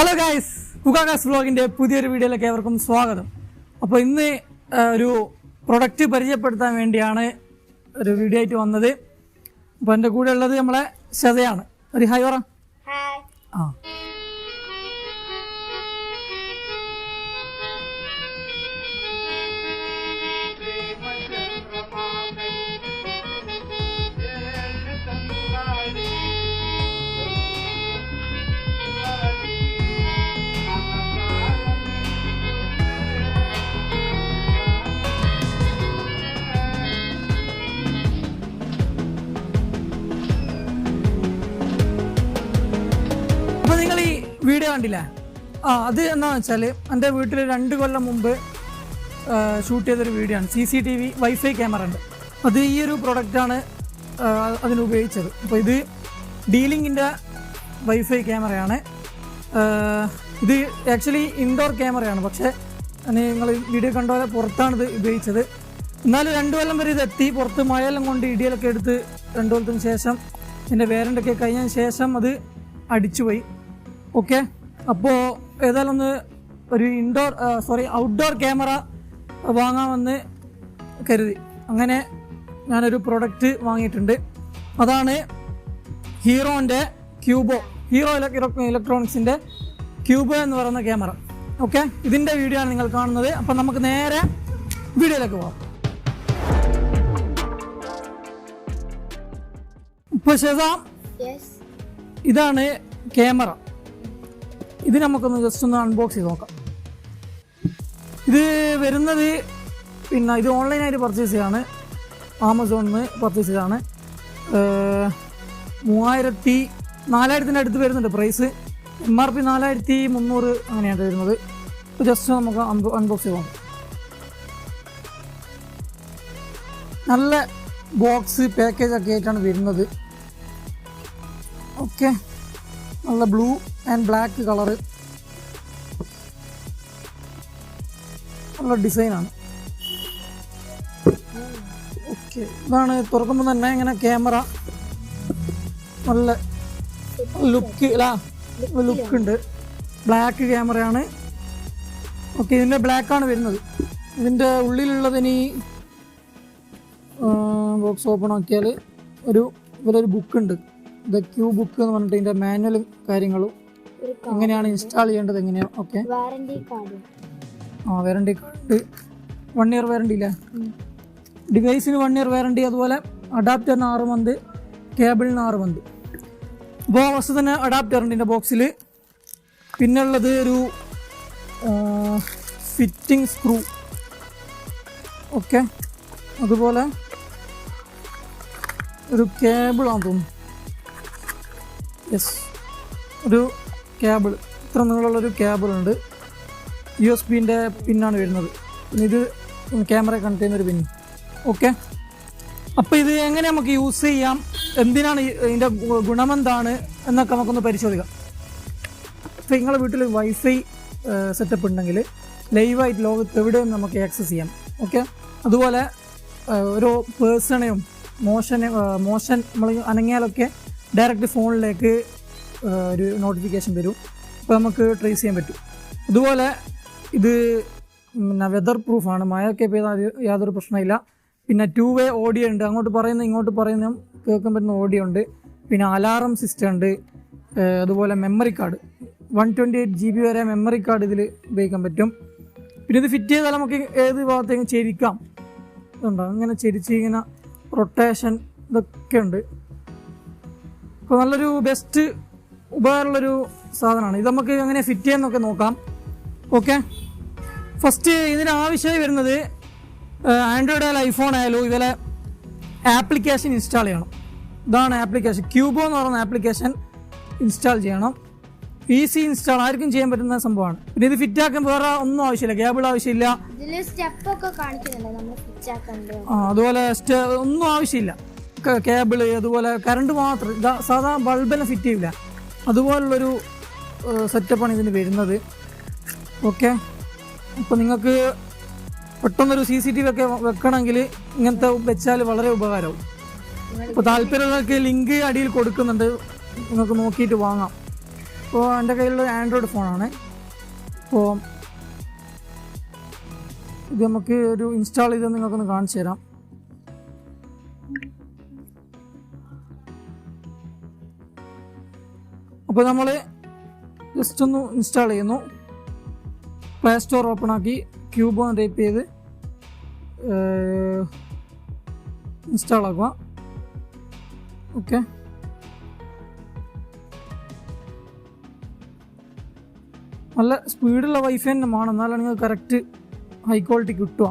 Hello guys, പൂക്കാക്കാസ് വ്ലോഗിന്റെ പുതിയൊരു വീഡിയോയിലേക്ക് ഏവർക്കും സ്വാഗതം. അപ്പോൾ ഇന്ന് ഒരു പ്രൊഡക്റ്റ് പരിചയപ്പെടുത്താൻ വേണ്ടിയാണ് ഒരു വീഡിയോ ആയിട്ട് വന്നത്. അപ്പോൾ എൻ്റെ കൂടെ ഉള്ളത് നമ്മളെ ശതയാണ്. ഒരു ഹായ് പറ. ആ വീഡിയോ കണ്ടില്ലേ? അത് എന്താണെന്ന് വെച്ചാൽ എൻ്റെ വീട്ടിൽ 2 കൊല്ലം മുമ്പ് ഷൂട്ട് ചെയ്തൊരു വീഡിയോ ആണ്. CCTV വൈഫൈ ക്യാമറ ഉണ്ട്. അത് ഈ ഒരു പ്രൊഡക്റ്റാണ് അതിനുപയോഗിച്ചത്. അപ്പോൾ ഇത് ഡീലിങ്ങിൻ്റെ വൈഫൈ ക്യാമറയാണ്. ഇത് ആക്ച്വലി ഇൻഡോർ ക്യാമറയാണ്, പക്ഷേ നിങ്ങൾ വീഡിയോ കണ്ട പോലെ പുറത്താണ് ഇത് ഉപയോഗിച്ചത്. എന്നാലും 2 കൊല്ലം വരെ ഇതെത്തി. പുറത്ത് മഴയെല്ലാം കൊണ്ട് ഇടിയിലൊക്കെ എടുത്ത് 2 കൊല്ലത്തിന് ശേഷം എൻ്റെ വേരൻ്റൊക്കെ കഴിഞ്ഞതിന് ശേഷം അത് അടിച്ചുപോയി. ഓക്കെ, അപ്പോൾ ഏതായാലും ഒരു ഔട്ട്ഡോർ ക്യാമറ വാങ്ങാമെന്ന് കരുതി. അങ്ങനെ ഞാനൊരു പ്രൊഡക്റ്റ് വാങ്ങിയിട്ടുണ്ട്. അതാണ് ഹീറോൻ്റെ ക്യൂബോ, ഹീറോ ഇലക്ട്രോണിക്സിൻ്റെ ക്യൂബോ എന്ന് പറയുന്ന ക്യാമറ. ഓക്കെ, ഇതിൻ്റെ വീഡിയോ ആണ് നിങ്ങൾ കാണുന്നത്. അപ്പം നമുക്ക് നേരെ വീഡിയോയിലേക്ക് പോകാം. ഇപ്പോൾ ശേഷം ഇതാണ് ക്യാമറ. ഇത് നമുക്കൊന്ന് ജസ്റ്റ് ഒന്ന് അൺബോക്സ് ചെയ്ത് നോക്കാം. ഇത് വരുന്നത് ഇത് ഓൺലൈനായിട്ട് പർച്ചേസ് ചെയ്താണ്, ആമസോണിൽ നിന്ന് പർച്ചേസ് ചെയ്താണ്. 4000-4000 അടുത്ത് വരുന്നുണ്ട് പ്രൈസ്. MRP 4300 അങ്ങനെയാണ് വരുന്നത്. ജസ്റ്റ് നമുക്ക് അൺബോക്സ് ചെയ്ത് നോക്കാം. നല്ല ബോക്സ് പാക്കേജ് ഒക്കെ ആയിട്ടാണ് വരുന്നത്. ഓക്കെ, നല്ല ബ്ലൂ ആൻഡ് ബ്ലാക്ക് കളറ്, നല്ല ഡിസൈനാണ്. ഓക്കെ, ഇതാണ് തുറക്കുമ്പോൾ തന്നെ ഇങ്ങനെ ക്യാമറ നല്ല ലുക്ക് ഉണ്ട്. ബ്ലാക്ക് ക്യാമറയാണ്. ഓക്കെ, ഇതിൻ്റെ ബ്ലാക്കാണ് വരുന്നത്. ഇതിൻ്റെ ഉള്ളിലുള്ളതിന് ബോക്സ് ഓപ്പൺ ആക്കിയാൽ ഇതിലൊരു ബുക്ക് ഉണ്ട്. ക്യൂ ബുക്ക് എന്ന് പറഞ്ഞിട്ട് ഇതിൻ്റെ മാനുവലും കാര്യങ്ങളും എങ്ങനെയാണ് ഇൻസ്റ്റാൾ ചെയ്യേണ്ടത് എങ്ങനെയാണ്. Okay, warranty card 1 year warranty ഇല്ല. ഡിവൈസിന് 1 ഇയർ വാറണ്ടി. അതുപോലെ അഡാപ്റ്ററിന് 6 മന്ത്, കേബിളിന് 6 മന്ത്. അപ്പോൾ ഫസ്റ്റ് തന്നെ അഡാപ്റ്ററിൻ്റെ ഇതിൻ്റെ ബോക്സിൽ. പിന്നെ ഉള്ളത് ഒരു ഫിറ്റിംഗ് സ്ക്രൂ. ഓക്കെ, അതുപോലെ ഒരു കേബിളാണെന്ന് തോന്നുന്നു. യെസ്, ഒരു കേബിൾ, ഇത്ര നീളമുള്ളൊരു കേബിളുണ്ട്. USB-ൻ്റെ പിന്നാണ് വരുന്നത്. പിന്നെ ഇത് ക്യാമറ കണക്ട് ചെയ്യുന്നൊരു പിൻ. ഓക്കെ, അപ്പോൾ ഇത് എങ്ങനെ നമുക്ക് യൂസ് ചെയ്യാം, എന്തിനാണ് ഇതിൻ്റെ ഗുണമെന്താണ് എന്നൊക്കെ നമുക്കൊന്ന് പരിശോധിക്കാം. ഇപ്പോൾ നിങ്ങളുടെ വീട്ടിൽ വൈഫൈ സെറ്റപ്പ് ഉണ്ടെങ്കിൽ ലൈവായിട്ട് ലോകത്ത് എവിടെയും നമുക്ക് ആക്സസ് ചെയ്യാം. ഓക്കെ, അതുപോലെ ഓരോ പേഴ്സണെയും മോഷൻ നമ്മൾ അനങ്ങിയാലൊക്കെ ഡയറക്റ്റ് ഫോണിലേക്ക് ഒരു നോട്ടിഫിക്കേഷൻ വരും. അപ്പോൾ നമുക്ക് ട്രേസ് ചെയ്യാൻ പറ്റും. അതുപോലെ ഇത് വെതർ പ്രൂഫാണ്. മഴയൊക്കെ പെയ്താൽ യാതൊരു പ്രശ്നമില്ല. പിന്നെ 2-way ഓഡിയോ ഉണ്ട്. അങ്ങോട്ട് പറയുന്ന ഇങ്ങോട്ട് പറയുന്ന കേൾക്കാൻ പറ്റുന്ന ഓഡിയോ ഉണ്ട്. പിന്നെ അലാറം സിസ്റ്റം ഉണ്ട്. അതുപോലെ മെമ്മറി കാർഡ് 128 GB വരെ മെമ്മറി കാർഡ് ഇതിൽ ഉപയോഗിക്കാൻ പറ്റും. പിന്നെ ഇത് ഫിറ്റ് ചെയ്താൽ നമുക്ക് ഏത് ഭാഗത്തേക്കും ചെരിക്കാം. ഇതുണ്ടോ, അങ്ങനെ ചെരിച്ച് ഇങ്ങനെ റൊട്ടേഷൻ ഇതൊക്കെ ഉണ്ട്. അപ്പോൾ നല്ലൊരു ബെസ്റ്റ് ഉപകാരമുള്ളൊരു സാധനമാണ്. ഇത് നമുക്ക് എങ്ങനെ ഫിറ്റ് ചെയ്യാമെന്നൊക്കെ നോക്കാം. ഓക്കെ, ഫസ്റ്റ് ഇതിന് ആവശ്യമായി വരുന്നത് ആൻഡ്രോയിഡ് ആയാലും ഐഫോൺ ആയാലും ഇതിലെ ആപ്ലിക്കേഷൻ ഇൻസ്റ്റാൾ ചെയ്യണം. ഇതാണ് ആപ്ലിക്കേഷൻ. ക്യൂബോ എന്ന് പറയുന്ന ആപ്ലിക്കേഷൻ ഇൻസ്റ്റാൾ ചെയ്യണം. ഈസി ഇൻസ്റ്റാൾ, ആർക്കും ചെയ്യാൻ പറ്റുന്ന സംഭവമാണ്. പിന്നെ ഇത് ഫിറ്റ് ആക്കാൻ വേറെ ഒന്നും ആവശ്യമില്ല, കേബിൾ ആവശ്യമില്ല. അതുപോലെ ഒന്നും ആവശ്യമില്ല, കേബിള്. അതുപോലെ കറണ്ട് മാത്രം, സാധാ ബൾബെല്ലാം ഫിറ്റ് ചെയ്യില്ല. അതുപോലുള്ളൊരു സെറ്റപ്പാണ് ഇതിന് വരുന്നത്. ഓക്കെ, അപ്പോൾ നിങ്ങൾക്ക് പെട്ടെന്നൊരു CCTV ഒക്കെ വെക്കണമെങ്കിൽ ഇങ്ങനത്തെ വെച്ചാൽ വളരെ ഉപകാരമാവും. അപ്പോൾ താല്പര്യമുള്ളവർക്ക് ലിങ്ക് അടിയിൽ കൊടുക്കുന്നുണ്ട്, നിങ്ങൾക്ക് നോക്കിയിട്ട് വാങ്ങാം. അപ്പോൾ എൻ്റെ കയ്യിലുള്ള ആൻഡ്രോയിഡ് ഫോണാണ്. അപ്പോൾ ഇത് നമുക്ക് ഒരു ഇൻസ്റ്റാൾ ചെയ്ത് നിങ്ങൾക്കൊന്ന് കാണിച്ചു തരാം. അപ്പോൾ നമ്മൾ ജസ്റ്റ് ഒന്ന് ഇൻസ്റ്റാൾ ചെയ്യുന്നു. പ്ലേ സ്റ്റോർ ഓപ്പൺ ആക്കി ക്യൂബോ ടൈപ്പ് ചെയ്ത് ഇൻസ്റ്റാൾ ആക്കുക. ഓക്കെ, നല്ല സ്പീഡുള്ള വൈഫൈ തന്നെ വേണം, എന്നാലാണ് നിങ്ങൾക്ക് കറക്റ്റ് ഹൈ ക്വാളിറ്റി കിട്ടുക.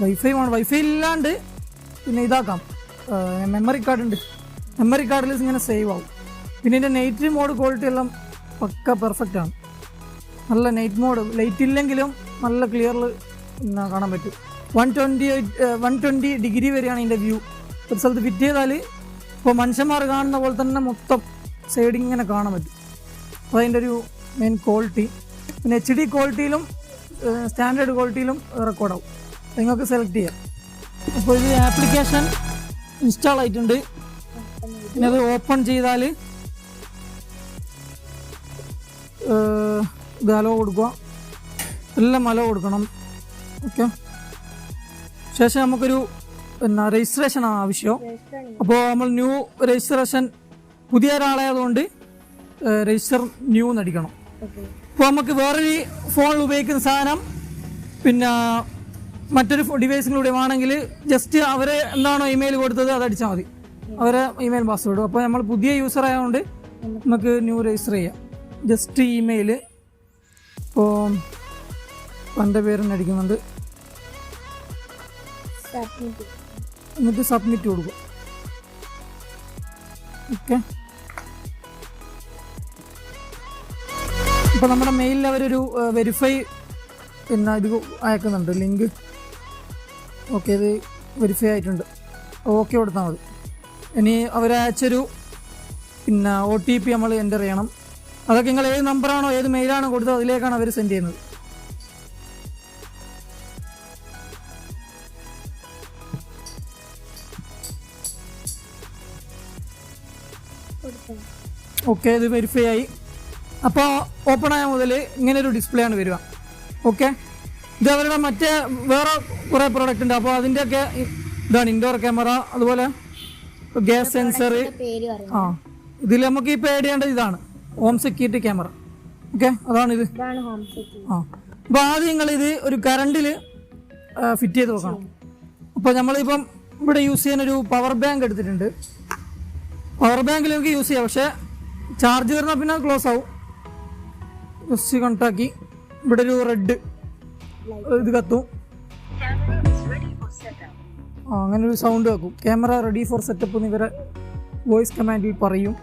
വൈഫൈ വേണം. വൈഫൈ ഇല്ലാണ്ട് പിന്നെ ഇതാക്കാം, മെമ്മറി കാർഡ് ഉണ്ട്. മെമ്മറി കാർഡിൽ ഇങ്ങനെ സേവ് ആവും. പിന്നെ ഇതിൻ്റെ നൈറ്റ് മോഡ് ക്വാളിറ്റി എല്ലാം പക്ക പെർഫെക്റ്റ് ആണ്. നല്ല നൈറ്റ് മോഡ്, ലൈറ്റ് ഇല്ലെങ്കിലും നല്ല ക്ലിയറിൽ പിന്നെ കാണാൻ പറ്റും. 120 ഡിഗ്രി വരെയാണ് ഇതിൻ്റെ വ്യൂ. ഒരു സ്ഥലത്ത് ഫിറ്റ് ചെയ്താൽ ഇപ്പോൾ മനുഷ്യന്മാർ കാണുന്ന പോലെ തന്നെ മൊത്തം സൈഡിങ് ഇങ്ങനെ കാണാൻ പറ്റും. അപ്പോൾ അതിൻ്റെ ഒരു മെയിൻ ക്വാളിറ്റി. പിന്നെ HD ക്വാളിറ്റിയിലും സ്റ്റാൻഡേർഡ് ക്വാളിറ്റിയിലും റെക്കോർഡാവും. നിങ്ങൾക്ക് സെലക്ട് ചെയ്യാം. അപ്പോൾ ഇത് ആപ്ലിക്കേഷൻ ഇൻസ്റ്റാൾ ആയിട്ടുണ്ട്. പിന്നെ അത് ഓപ്പൺ ചെയ്താൽ ഇത് അലോ കൊടുക്കുക, എല്ലാം അലോ കൊടുക്കണം. ഓക്കെ, ശേഷം നമുക്കൊരു പിന്നെ രജിസ്ട്രേഷൻ ആണ് ആവശ്യം. അപ്പോൾ നമ്മൾ ന്യൂ രജിസ്ട്രേഷൻ, പുതിയ ഒരാളായതുകൊണ്ട് രജിസ്റ്റർ ന്യൂ എന്നടിക്കണം. അപ്പോൾ നമുക്ക് വേറൊരു ഫോണിൽ ഉപയോഗിക്കുന്ന സാധനം പിന്നെ മറ്റൊരു ഡിവൈസിലൂടെ ആണെങ്കിൽ ജസ്റ്റ് അവരെ എന്താണോ ഇമെയിൽ കൊടുത്തത് അത് അടിച്ചാൽ മതി, അവരെ ഇമെയിൽ പാസ്വേഡ്. അപ്പോൾ നമ്മൾ പുതിയ യൂസർ ആയതുകൊണ്ട് നമുക്ക് ന്യൂ രജിസ്റ്റർ ചെയ്യാം. ജസ്റ്റ് ഇമെയിൽ, ഇപ്പോൾ എൻ്റെ പേര് അടിക്കുന്നുണ്ട്, എന്നിട്ട് സബ്മിറ്റ് കൊടുക്കും. ഓക്കെ, ഇപ്പോൾ നമ്മുടെ മെയിലിൽ അവരൊരു വെരിഫൈ പിന്നെ ഇത് അയക്കുന്നുണ്ട്, ലിങ്ക്. ഓക്കെ, ഇത് വെരിഫൈ ആയിട്ടുണ്ട്. ഓക്കെ കൊടുത്താൽ മതി. ഇനി അവരയച്ചൊരു പിന്നെ OTP നമ്മൾ എൻ്റർ ചെയ്യണം. അതൊക്കെ നിങ്ങൾ ഏത് നമ്പറാണോ ഏത് മെയിലാണോ കൊടുത്തത് അതിലേക്കാണ് അവർ സെൻഡ് ചെയ്യുന്നത്. ഓക്കെ, ഇത് വെരിഫൈ ആയി. അപ്പോൾ ഓപ്പൺ ആയ മുതൽ ഇങ്ങനൊരു ഡിസ്പ്ലേ ആണ് വരിക. ഓക്കെ, ഇത് അവരുടെ മറ്റേ വേറെ കുറേ പ്രോഡക്റ്റ് ഉണ്ട്. അപ്പോൾ അതിൻ്റെയൊക്കെ ഇതാണ് ഇൻഡോർ ക്യാമറ, അതുപോലെ ഗ്യാസ് സെൻസർ. ഇതിൽ നമുക്ക് ഇപ്പോൾ ആഡ് ചെയ്യേണ്ടത് ഇതാണ് ഹോം സെക്യൂരിറ്റി ക്യാമറ. ഓക്കെ, അതാണിത്. അപ്പോൾ ആദ്യം നിങ്ങളിത് ഒരു കറണ്ടിൽ ഫിറ്റ് ചെയ്ത് വെക്കണം. അപ്പോൾ നമ്മളിപ്പം ഇവിടെ യൂസ് ചെയ്യാനൊരു പവർ ബാങ്ക് എടുത്തിട്ടുണ്ട്. പവർ ബാങ്കിൽ നമുക്ക് യൂസ് ചെയ്യാം, പക്ഷേ ചാർജ് വരുന്ന പിന്നെ ക്ലോസ് ആവും. ജസ്റ്റ് കണക്റ്റാക്കി ഇവിടെ ഒരു റെഡ് ഇത് കത്തും. അങ്ങനെ ഒരു സൗണ്ട് വെക്കും. ക്യാമറ റെഡി ഫോർ സെറ്റപ്പ് എന്ന് ഇവരെ വോയിസ് കമാൻഡിൽ പറയും.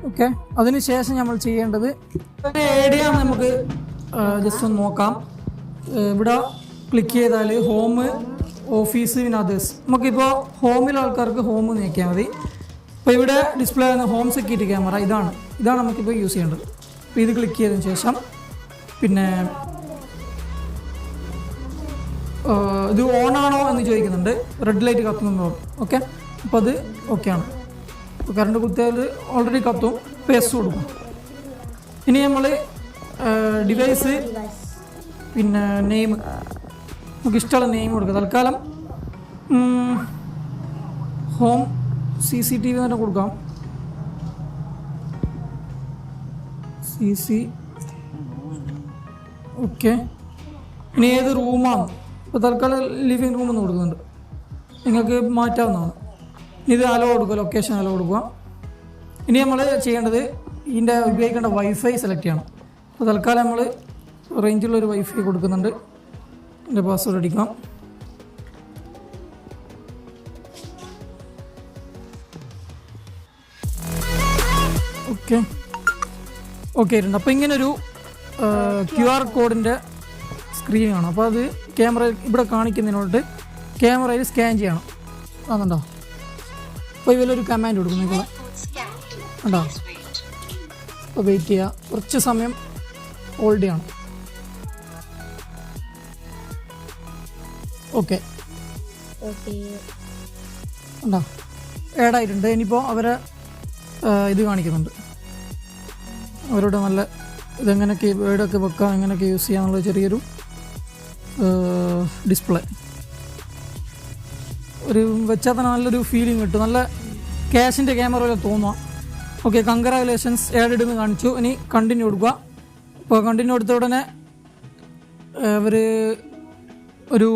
ഓക്കെ, അതിനുശേഷം നമ്മൾ ചെയ്യേണ്ടത് ആഡ് ചെയ്യാൻ നമുക്ക് ജസ്റ്റ് ഒന്ന് നോക്കാം. ഇവിടെ ക്ലിക്ക് ചെയ്താൽ ഹോം, ഓഫീസ്, പിന്നെ അതേഴ്സ്. നമുക്കിപ്പോൾ ഹോമിലെ ആൾക്കാർക്ക് ഹോം നീക്കിയാൽ മതി. അപ്പോൾ ഇവിടെ ഡിസ്പ്ലേ ആകുന്ന ഹോം സെക്യൂരിറ്റി ക്യാമറ ഇതാണ് നമുക്കിപ്പോൾ യൂസ് ചെയ്യേണ്ടത്. അപ്പോൾ ഇത് ക്ലിക്ക് ചെയ്തതിന് ശേഷം പിന്നെ ഇത് ഓണാണോ എന്ന് ചോദിക്കുന്നുണ്ട്. Red light കത്തുന്നുണ്ടോ? ഓക്കെ, അപ്പോൾ അത് ഓക്കെയാണ്. അപ്പോൾ കറണ്ട് കുത്തിയാൽ ഓൾറെഡി കത്തും. പേസ് കൊടുക്കും. ഇനി നമ്മൾ ഡിവൈസ് പിന്നെ നെയിം, നമുക്ക് ഇഷ്ടമുള്ള നെയിം കൊടുക്കുക. തൽക്കാലം ഹോം CCTV തന്നെ കൊടുക്കാം. CC. ഓക്കെ, ഇനി ഏത് റൂമാണ്? ഇപ്പോൾ തൽക്കാലം ലിവിങ് റൂം എന്ന് കൊടുക്കുന്നുണ്ട്, നിങ്ങൾക്ക് മാറ്റാവുന്നതാണ്. ഇത് അലോ കൊടുക്കുക, ലൊക്കേഷൻ അലോ കൊടുക്കുക. ഇനി നമ്മൾ ചെയ്യേണ്ടത് ഇതിൻ്റെ ഉപയോഗിക്കേണ്ട വൈഫൈ സെലക്ട് ചെയ്യണം. അപ്പോൾ തൽക്കാലം നമ്മൾ റേഞ്ചുള്ളൊരു വൈഫൈ കൊടുക്കുന്നുണ്ട്. എൻ്റെ പാസ്വേഡ് അടിക്കാം. ഓക്കെ ഉണ്ട്. അപ്പോൾ ഇങ്ങനൊരു QR കോഡിൻ്റെ സ്ക്രീൻ ആണ്. അപ്പോൾ അത് ക്യാമറ ഇവിടെ കാണിക്കുന്നതിനോട്ട് ക്യാമറയിൽ സ്കാൻ ചെയ്യണം. അതുണ്ടോ? അപ്പോൾ ഇതിലൊരു കമാൻഡ് കൊടുക്കും നിങ്ങൾ ഉണ്ടോ? അപ്പോൾ വെയിറ്റ് ചെയ്യുക, കുറച്ച് സമയം ഹോൾഡ് ചെയ്യണം. ഓക്കെ, ഉണ്ടോ ആഡായിട്ടുണ്ട്. ഇനിയിപ്പോൾ അവരെ ഇത് കാണിക്കുന്നുണ്ട്, അവരുടെ നല്ല ഇതെങ്ങനെയൊക്കെ വേർഡൊക്കെ വെക്കാം, എങ്ങനെയൊക്കെ യൂസ് ചെയ്യാന്നുള്ള ചെറിയൊരു ഡിസ്പ്ലേ. ഒരു വെച്ചാൽ തന്നെ നല്ലൊരു ഫീലിംഗ് കിട്ടും, നല്ല ക്യാഷിൻ്റെ ക്യാമറ പോലെ തോന്നുക. ഓക്കെ, കൺഗ്രാജുലേഷൻസ് ആഡഡ് എന്ന് കാണിച്ചു. ഇനി കണ്ടിന്യൂ കൊടുക്കുക. അപ്പോൾ കണ്ടിന്യൂ കൊടുത്ത ഉടനെ അവർ ഒരു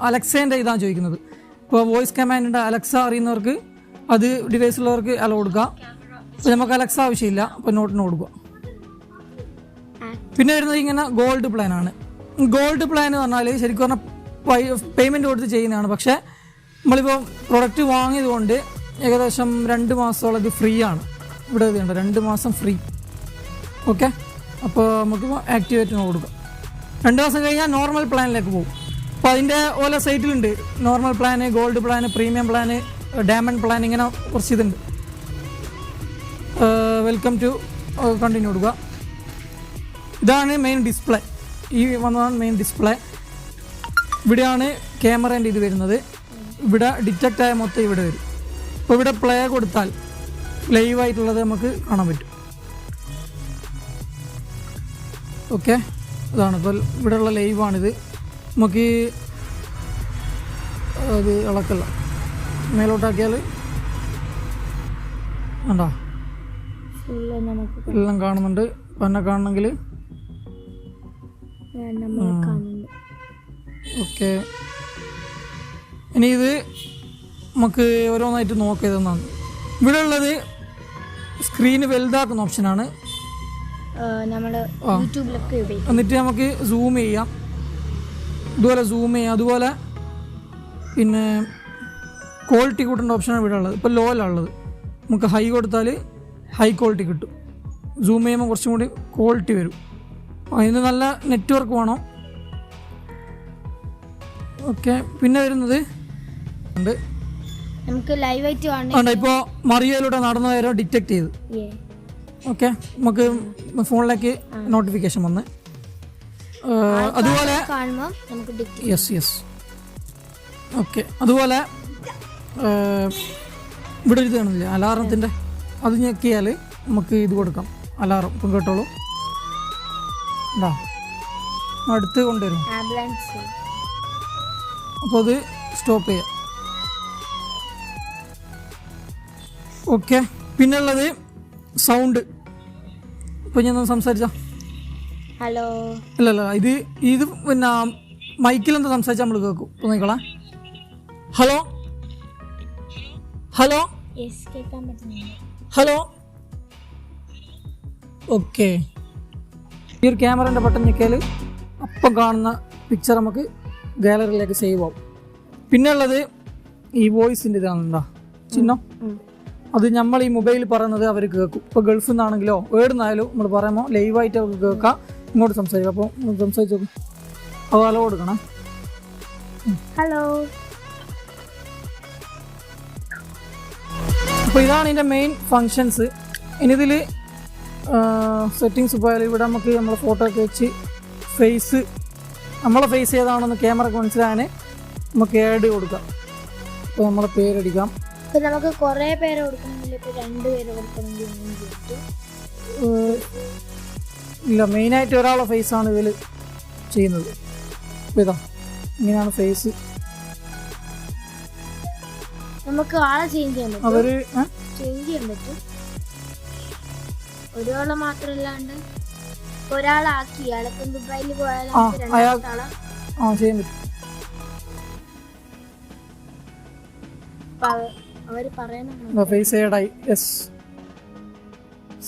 അലക്സേൻ്റെ ഇതാണ് ചോദിക്കുന്നത്. ഇപ്പോൾ വോയിസ് കമാൻഡിൻ്റെ അലക്സ അറിയുന്നവർക്ക് അത് ഡിവൈസുള്ളവർക്ക് അലോ കൊടുക്കുക. അപ്പോൾ നമുക്ക് അലക്സ ആവശ്യമില്ല, അപ്പോൾ നോട്ടിന് കൊടുക്കുക. പിന്നെ വരുന്നത് ഇങ്ങനെ ഗോൾഡ് പ്ലാനാണ്. ഗോൾഡ് പ്ലാൻ എന്ന് പറഞ്ഞാൽ ശരിക്കും പറഞ്ഞാൽ പേയ്മെൻറ്റ് കൊടുത്ത് ചെയ്യുന്നതാണ്. പക്ഷേ നമ്മളിപ്പോൾ പ്രൊഡക്റ്റ് വാങ്ങിയത് കൊണ്ട് ഏകദേശം 2 മാസത്തോളം ഇത് ഫ്രീ ആണ്. ഇവിടെ ഇതുണ്ട് 2 മാസം ഫ്രീ. ഓക്കെ, അപ്പോൾ നമുക്കിപ്പോൾ ആക്ടിവേറ്റിന് കൊടുക്കാം. 2 മാസം കഴിഞ്ഞാൽ നോർമൽ പ്ലാനിലേക്ക് പോകും. അപ്പോൾ അതിൻ്റെ ഓരോ സൈറ്റിലുണ്ട് normal plan, gold plan, premium plan, diamond plan, ഇങ്ങനെ കുറച്ച് ഇതുണ്ട്. വെൽക്കം ടു കണ്ടിന്യൂ കൊടുക്കുക. ഇതാണ് മെയിൻ ഡിസ്പ്ലേ. ഈ വന്നതാണ് മെയിൻ ഡിസ്പ്ലേ. ഇവിടെയാണ് ക്യാമറേൻ്റെ ഇത് വരുന്നത്. ഇവിടെ ഡിറ്റക്റ്റ് ആയ മൊത്തം ഇവിടെ വരും. അപ്പോൾ ഇവിടെ പ്ലേ കൊടുത്താൽ ലൈവായിട്ടുള്ളത് നമുക്ക് കാണാൻ പറ്റും. ഓക്കെ, ഇതാണ് ഇപ്പോൾ ഇവിടെയുള്ള ലൈവാണിത്. നമുക്ക് അത് ഇളക്കല്ല, മേലോട്ടാക്കിയാൽ ഉണ്ടോ എല്ലാം കാണുന്നുണ്ട്. അപ്പം എന്നെ കാണണമെങ്കിൽ ഓക്കെ. ഇനി ഇത് നമുക്ക് ഓരോന്നായിട്ട് നോക്കിയതെന്നാണ്. ഇവിടെ ഉള്ളത് സ്ക്രീന് വലുതാക്കുന്ന ഓപ്ഷനാണ്. എന്നിട്ട് നമുക്ക് സൂം ചെയ്യാം, ഇതുപോലെ സൂം ചെയ്യാം. അതുപോലെ പിന്നെ ക്വാളിറ്റി കൂട്ടേണ്ട ഓപ്ഷനാണ് ഇവിടെ ഉള്ളത്. ഇപ്പോൾ ലോയിലുള്ളത് നമുക്ക് ഹൈ കൊടുത്താൽ ഹൈ ക്വാളിറ്റി കിട്ടും. സൂം ചെയ്യുമ്പോൾ കുറച്ചും കൂടി ക്വാളിറ്റി വരും. അതിന് നല്ല നെറ്റ്വർക്ക് വേണം. ഓക്കെ, പിന്നെ വരുന്നത് ഉണ്ട് നമുക്ക് ലൈവായിട്ട് കാണാം. ഇപ്പോൾ മറിയയിലൂടെ നടന്നു വരെ ഡിറ്റക്ട് ചെയ്ത്. ഓക്കെ, നമുക്ക് ഫോണിലേക്ക് നോട്ടിഫിക്കേഷൻ വന്ന് അതുപോലെ യെസ്. ഓക്കെ, അതുപോലെ ഇവിടെ ഒരു ഇത് കാണില്ലേ അലാറത്തിൻ്റെ, അത് ഞെക്കിയാൽ നമുക്ക് ഇത് കൊടുക്കാം. അലാറം ഇപ്പം കേട്ടോളൂ, എന്താ അടുത്ത് കൊണ്ടുവരും. അപ്പോൾ അത് സ്റ്റോപ്പ് ചെയ്യാം. ഓക്കെ, പിന്നുള്ളത് സൗണ്ട്. ഇപ്പം ഞാൻ സംസാരിച്ച ഹലോ ഇല്ലല്ല, ഇത് പിന്നെ മൈക്കിലെന്താ സംസാരിച്ചാൽ നമ്മൾ കേൾക്കും. ഇപ്പോൾ നോക്കളാം. Hello hello hello. ഓക്കെ, ഈ ഒരു ക്യാമറേൻ്റെ ബട്ടൺ ഞെക്കിയാൽ അപ്പം കാണുന്ന പിക്ചർ നമുക്ക് ഗാലറിയിലേക്ക് സേവ് ആവും. പിന്നെ ഉള്ളത് ഈ വോയിസിൻ്റെ ഇതാണുണ്ടോ ചിഹ്നം, അത് നമ്മൾ ഈ മൊബൈലിൽ പറയുന്നത് അവർ കേൾക്കും. ഇപ്പോൾ ഗൾഫിൽ നിന്നാണെങ്കിലോ എവിടുന്നായാലും നമ്മൾ പറയുമ്പോൾ ലൈവായിട്ട് അവർക്ക് കേൾക്കാം, ഇങ്ങോട്ട് സംസാരിക്കാം. അപ്പോൾ സംസാരിച്ചു നോക്കും, അത് ഹലോ കൊടുക്കണം. ഹലോ. അപ്പോൾ ഇതാണ് ഇതിൻ്റെ മെയിൻ ഫങ്ഷൻസ്. ഇനി ഇതിൽ സെറ്റിങ്സ് പോയാൽ ഇവിടെ നമുക്ക് നമ്മളെ ഫോട്ടോ ഒക്കെ വെച്ച് ഫേസ്, നമ്മളെ ഫേസ് ഏതാണെന്ന് ക്യാമറക്ക് മനസ്സിലാകാൻ നമുക്ക് ആഡ് കൊടുക്കാം. അപ്പോൾ നമ്മളെ പേരടിക്കാം. നമുക്ക് കുറേ പേര് കൊടുക്കണമെങ്കിൽ ഇപ്പോൾ 2 പേര് കൊടുക്കണമെങ്കിൽ ഇല്ല, മെയിനായിട്ട് ഒരാളുടെ ഫേസാണ് ഇതിൽ ചെയ്യുന്നത്. ഇതാ ഇങ്ങനെയാണ് ഫേസ്. നമുക്ക് ആളെ ചേഞ്ച് ചെയ്യാൻ പറ്റും. അവര് ചേഞ്ച് ചെയ്യാൻ പറ്റും. ഒരാളെ മാത്രമല്ലാണ്ട് ഒരാളാക്കി അയാൾക്ക് ദുബായിൽ പോയാൽ ചെയ്യാൻ പറ്റും. അവര് പറയുന്ന ഫേസ് ആഡായി, യെസ്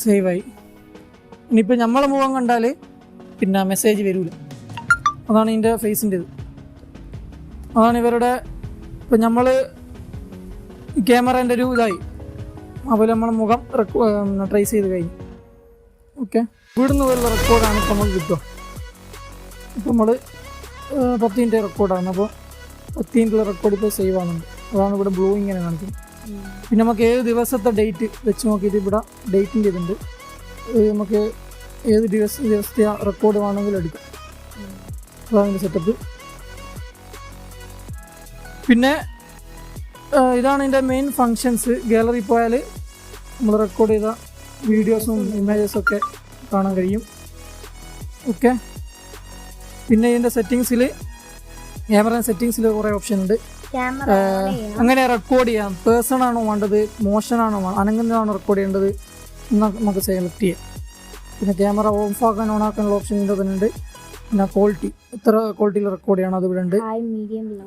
സേവ് ആയി. ഇനിയിപ്പോൾ നമ്മളെ മുഖം കണ്ടാൽ പിന്നെ മെസ്സേജ് വരില്ല. അതാണ് ഇതിൻ്റെ ഫേസിൻ്റെ ഇത്. അതാണ് ഇവരുടെ. ഇപ്പം നമ്മൾ ക്യാമറേൻ്റെ ഒരു ഇതായി, അതുപോലെ നമ്മളെ മുഖം ട്രേസ് ചെയ്ത് കഴിഞ്ഞു. ഓക്കെ, ഇവിടുന്ന് വരുന്ന റെക്കോർഡാണ് ഇപ്പം നമുക്ക് കിട്ടുക. ഇപ്പം നമ്മൾ 10 മിനിറ്റ് റെക്കോർഡാണ്. അപ്പോൾ 10 മിനിറ്റുള്ള റെക്കോർഡ് ഇപ്പോൾ സേവ് ആകുന്നുണ്ട്. അതാണ് ഇവിടെ ബ്ലൂ ഇങ്ങനെ കാണിക്കുന്നത്. പിന്നെ നമുക്ക് ഏത് ദിവസത്തെ ഡേറ്റ് വെച്ച് നോക്കിയിട്ട് ഇവിടെ ഡേറ്റിൻ്റെ ഇതുണ്ട്. നമുക്ക് ഏത് ദിവസത്തെ റെക്കോർഡ് വേണമെങ്കിലും എടുക്കാം. അതാണ് സെറ്റപ്പ്. പിന്നെ ഇതാണ് ഇതിൻ്റെ മെയിൻ ഫങ്ഷൻസ്. ഗാലറി പോയാൽ നമ്മൾ റെക്കോർഡ് ചെയ്ത വീഡിയോസും ഇമേജസൊക്കെ കാണാൻ കഴിയും. ഓക്കെ, പിന്നെ ഇതിൻ്റെ സെറ്റിങ്സിൽ ക്യാമറ സെറ്റിങ്സിൽ കുറേ ഓപ്ഷൻ ഉണ്ട്. അങ്ങനെ റെക്കോർഡ് ചെയ്യാം. പേഴ്സൺ ആണോ വേണ്ടത്, മോഷനാണോ അനങ്ങുന്നതാണോ റെക്കോർഡ് ചെയ്യേണ്ടത് എന്ന് നമുക്ക് സെലക്ട് ചെയ്യാം. പിന്നെ ക്യാമറ ഓഫ് ആക്കാൻ ഓൺ ആക്കാനുള്ള ഓപ്ഷൻ ഇതിൻ്റെ തന്നെ ഉണ്ട്. പിന്നെ ക്വാളിറ്റി, എത്ര ക്വാളിറ്റിയിൽ റെക്കോർഡ് ചെയ്യണം അത് ഇവിടെ ഉണ്ട്.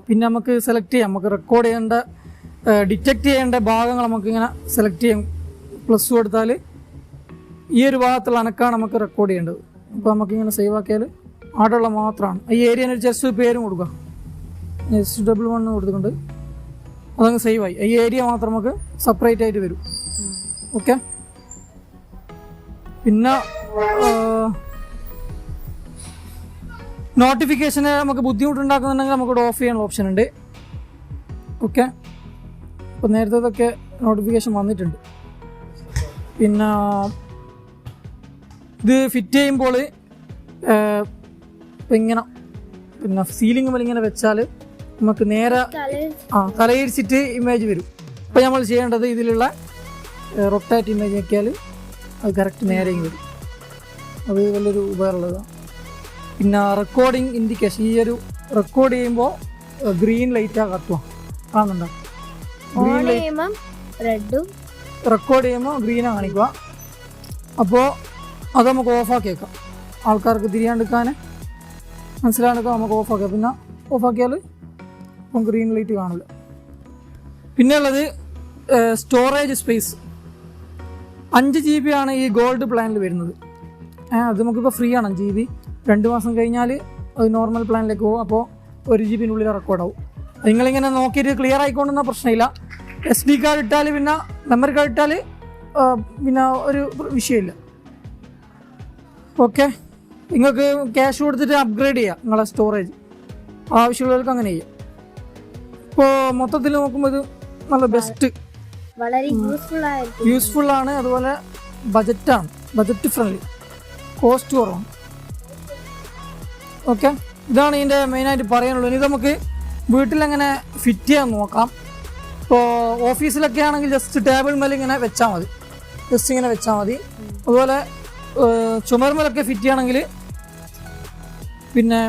പിന്നെ നമുക്ക് സെലക്ട് ചെയ്യാം, നമുക്ക് റെക്കോർഡ് ചെയ്യേണ്ട ഡിറ്റക്റ്റ് ചെയ്യേണ്ട ഭാഗങ്ങൾ നമുക്കിങ്ങനെ സെലക്ട് ചെയ്യാം. പ്ലസ് കൊടുത്താൽ ഈ ഒരു ഭാഗത്തുള്ള അനക്കാണ് നമുക്ക് റെക്കോർഡ് ചെയ്യേണ്ടത്. അപ്പോൾ നമുക്കിങ്ങനെ സേവ് ആക്കിയാൽ ആടുള്ള മാത്രമാണ്. ഈ ഏരിയന് ഒരു ജസ്റ്റ് പേരും കൊടുക്കുക, SW1 കൊടുത്തുകൊണ്ട് അതങ്ങ് സേവ് ആയി. ഈ ഏരിയ മാത്രം നമുക്ക് സെപ്പറേറ്റ് ആയിട്ട് വരും. ഓക്കെ, പിന്നെ നോട്ടിഫിക്കേഷന് നമുക്ക് ബുദ്ധിമുട്ടുണ്ടാക്കുന്നുണ്ടെങ്കിൽ നമുക്കിവിടെ ഓഫ് ചെയ്യാനുള്ള ഓപ്ഷൻ ഉണ്ട്. ഓക്കെ, ഇപ്പോൾ നേരത്തേതൊക്കെ നോട്ടിഫിക്കേഷൻ വന്നിട്ടുണ്ട്. പിന്നെ ഇത് ഫിറ്റ് ചെയ്യുമ്പോൾ ഇങ്ങനെ പിന്നെ സീലിംഗ് മേലെ ഇങ്ങനെ വെച്ചാൽ നമുക്ക് നേരെ തലയിരിച്ചിട്ട് ഇമേജ് വരും. ഇപ്പോൾ നമ്മൾ ചെയ്യേണ്ടത് ഇതിലുള്ള റൊട്ടേറ്റ് ഇമേജ് നോക്കിയാൽ അത് കറക്റ്റ് നേരെ വരും. അത് വലിയൊരു ഉപകാരമുള്ളതാണ്. പിന്നെ റെക്കോർഡിങ് ഇൻഡിക്കേഷൻ, ഈ ഒരു റെക്കോർഡ് ചെയ്യുമ്പോൾ ഗ്രീൻ ലൈറ്റാണ് കത്തുക, കാണുന്നുണ്ടോ? ഗ്രീൻ ലൈറ്റ് റെക്കോർഡ് ചെയ്യുമ്പോൾ ഗ്രീനാണ് കാണിക്കുക. അപ്പോൾ അത് നമുക്ക് ഓഫാക്കി വെക്കാം. ആൾക്കാർക്ക് തിരിയാണ്ടിരിക്കാൻ മനസ്സിലാണ്ടിരിക്കാൻ നമുക്ക് ഓഫാക്കാം. പിന്നെ ഓഫാക്കിയാൽ ഇപ്പം ഗ്രീൻ ലൈറ്റ് കാണില്ല. പിന്നെ ഉള്ളത് സ്റ്റോറേജ് സ്പേസ്. 5 GB ആണ് ഈ ഗോൾഡ് പ്ലാനിൽ വരുന്നത്. അത് നമുക്കിപ്പോൾ ഫ്രീ ആണ് 5 GB. 2 മാസം കഴിഞ്ഞാൽ അത് നോർമൽ പ്ലാനിലേക്ക് പോകും. അപ്പോൾ 1 GB റെക്കോർഡാവും. നിങ്ങളിങ്ങനെ നോക്കിയിട്ട് ക്ലിയർ ആയിക്കൊണ്ടുന്ന പ്രശ്നമില്ല. SD കാർഡ് ഇട്ടാൽ പിന്നെ മെമ്മറി കാർഡ് ഇട്ടാൽ പിന്നെ ഒരു വിഷയമില്ല. ഓക്കെ, നിങ്ങൾക്ക് ക്യാഷ് കൊടുത്തിട്ട് അപ്ഗ്രേഡ് ചെയ്യാം നിങ്ങളെ സ്റ്റോറേജ്. ആവശ്യമുള്ളവർക്ക് അങ്ങനെ ചെയ്യാം. ഇപ്പോൾ മൊത്തത്തിൽ നോക്കുമ്പോൾ ഇത് നല്ല ബെസ്റ്റ്, വളരെ യൂസ്ഫുൾ ആണ്. അതുപോലെ ബജറ്റാണ്, ബജറ്റ് ഫ്രണ്ട്ലി, കോസ്റ്റ് കുറവാണ്. ഓക്കെ, ഇതാണ് ഇതിൻ്റെ മെയിനായിട്ട് പറയാനുള്ളത്. ഇത് നമുക്ക് വീട്ടിലെങ്ങനെ ഫിറ്റ് ചെയ്യാൻ നോക്കാം. ഇപ്പോൾ ഓഫീസിലൊക്കെ ആണെങ്കിൽ ജസ്റ്റ് ടേബിൾ മേലെ ഇങ്ങനെ വെച്ചാൽ മതി, ജസ്റ്റ് ഇങ്ങനെ വെച്ചാൽ മതി. അതുപോലെ ചുമർമേലൊക്കെ ഫിറ്റ് ചെയ്യണമെങ്കിൽ പിന്നെ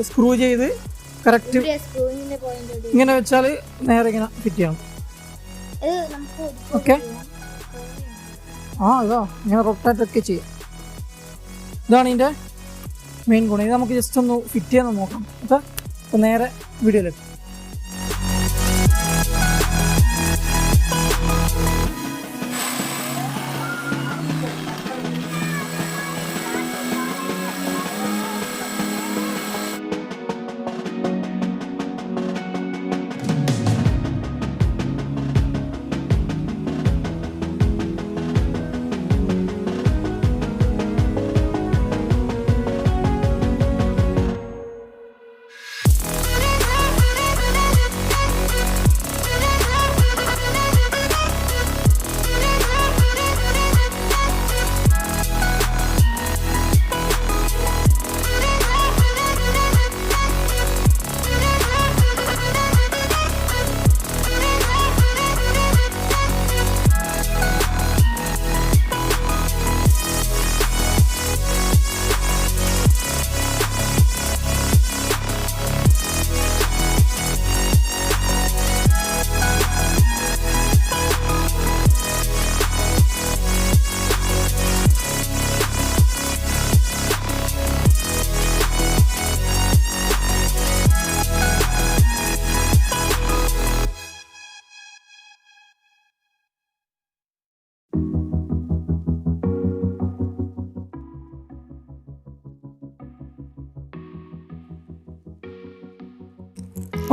സ്ക്രൂ ചെയ്ത് കറക്റ്റ് ഇങ്ങനെ വെച്ചാൽ നേരെ ഇങ്ങനെ ഫിറ്റ് ചെയ്യണം. ഓക്കെ, ഇതാ ഇങ്ങനെ റൊട്ടേറ്റ് ഒക്കെ ചെയ്യാം. ഇതാണ് ഇതിൻ്റെ മെയിൻ ഗുണം. ഇത് നമുക്ക് ജസ്റ്റ് ഒന്ന് ഫിറ്റ് ചെയ്യാൻ നോക്കാം. ഓക്കെ, അപ്പോൾ നേരെ വീഡിയോയിലെത്തും.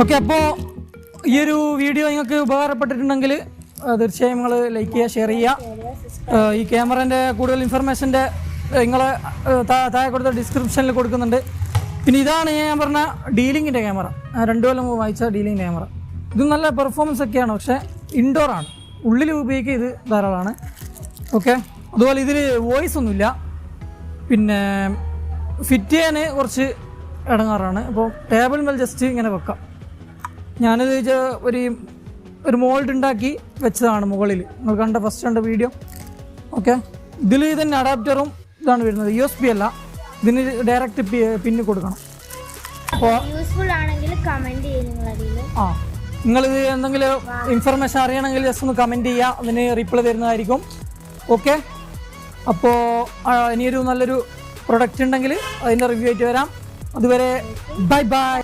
ഓക്കെ, അപ്പോൾ ഈ ഒരു വീഡിയോ നിങ്ങൾക്ക് ഉപകാരപ്പെട്ടിട്ടുണ്ടെങ്കിൽ തീർച്ചയായും നിങ്ങൾ ലൈക്ക് ചെയ്യുക, ഷെയർ ചെയ്യുക. ഈ ക്യാമറേൻ്റെ കൂടുതൽ ഇൻഫർമേഷൻ്റെ നിങ്ങൾ താഴെ കൊടുത്ത ഡിസ്ക്രിപ്ഷനിൽ കൊടുക്കുന്നുണ്ട്. പിന്നെ ഇതാണ് ഞാൻ പറഞ്ഞ ഡീലിങ്ങിൻ്റെ ക്യാമറ, 2 കൊല്ലം മുമ്പ് വാങ്ങിച്ച ഡീലിംഗ് ക്യാമറ. ഇത് നല്ല പെർഫോമൻസ് ഒക്കെയാണ്, പക്ഷേ ഇൻഡോറാണ്, ഉള്ളിൽ ഉപയോഗിക്കുക ഇത് ധാരാളമാണ്. ഓക്കെ, അതുപോലെ ഇതിൽ വോയിസ് ഒന്നുമില്ല. പിന്നെ ഫിറ്റ് ചെയ്യാൻ കുറച്ച് ഇടങ്ങാറാണ്. അപ്പോൾ ടേബിൾ മേൽ ജസ്റ്റ് ഇങ്ങനെ വെക്കാം. ഞാനിത് ഒരു മോൾഡ് ഉണ്ടാക്കി വെച്ചതാണ് മുകളിൽ. നിങ്ങൾ കണ്ട ഫസ്റ്റ് വീഡിയോ. ഓക്കെ, ഇതിൽ തന്നെ അഡാപ്റ്ററും ഇതാണ് വരുന്നത്. USB അല്ല, ഇതിന് ഡയറക്റ്റ് പിന്ന് കൊടുക്കണം. അപ്പോൾ യൂസ്ഫുൾ ആണെങ്കിൽ കമന്റ് ചെയ്യുക. നിങ്ങളിത് എന്തെങ്കിലും ഇൻഫർമേഷൻ അറിയണമെങ്കിൽ ജസ്റ്റ് ഒന്ന് കമൻറ്റ് ചെയ്യുക, അതിന് റിപ്ലൈ തരുന്നതായിരിക്കും. ഓക്കെ, അപ്പോൾ ഇനിയൊരു നല്ലൊരു പ്രൊഡക്റ്റ് ഉണ്ടെങ്കിൽ അതിൻ്റെ റിവ്യൂ ആയിട്ട് വരാം. അതുവരെ ബൈ ബൈ.